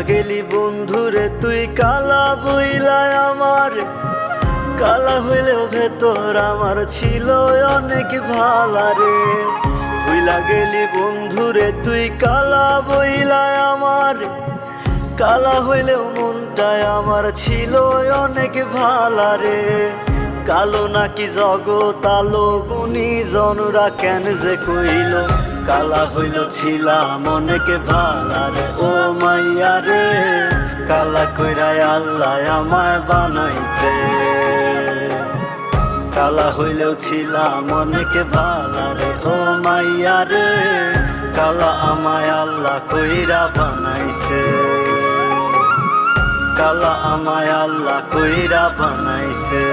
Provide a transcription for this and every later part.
গেলি বন্ধুরে তুই কালা বইলায় আমার, কালা হইলেও ভেতর আমার ছিল অনেক ভালারে। ভুইলা গেলি বন্ধুরে তুই কালা বইলায় আমার, কালা হইলেও মনটায় আমার ছিল অনেক ভালারে। কালো নাকি জগৎ আলো গুণীজনরা কেন যে কইল, কালা হইল ছিলাম অনেক ভালারে। ও মাইয়া রে কালা কইরাই আল্লাহ আমায় বানাইছে, কালা হইলেও ছিলাম অনেক ভালারে। ও মাইয়া রে কালা আমায় আল্লাহ কইরা বানাইছে, কালা আমায় আল্লাহ কইরা বানাইছে।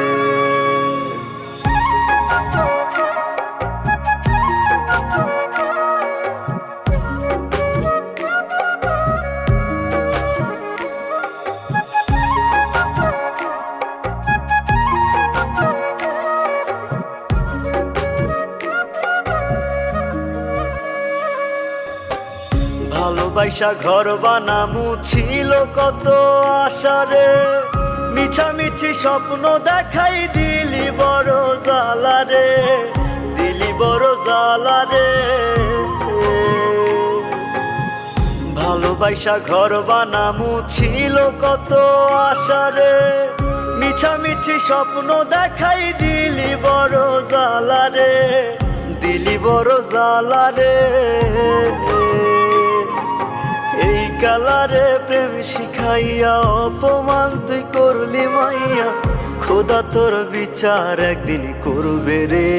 ভালোবাসা ঘর বানামু ছিল কত আশারে, মিছামিছি স্বপ্ন দেখাই দিলি বড় জ্বালারে, দিলি বড় জ্বালারে। ভালোবাসা ঘর বানামু ছিল কত আশারে, মিছামিছি স্বপ্ন দেখাই দিলি বড় জ্বালারে, দিলি বড় জ্বালারে। এই কালারে প্রেম শিখাইয়া অপমান তুই করলি মাইয়া, খোদা তোর বিচার একদিন করবে রে।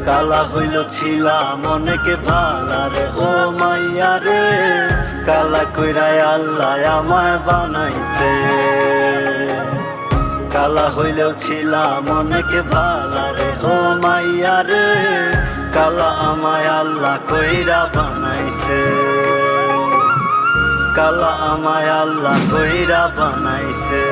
কালা হইল ছিলাম অনেক ভালারে। ও মাইয়া রে কালা কইরাই আল্লাহ আমায় বানাইছে, কালা হইলেও ছিলাম অনেক ভালারে। ও মাইয়া রে কালা আমায় আল্লাহ কইরা বানাইছে, কালা আমায় আল্লাহ কইরা বানাইছে।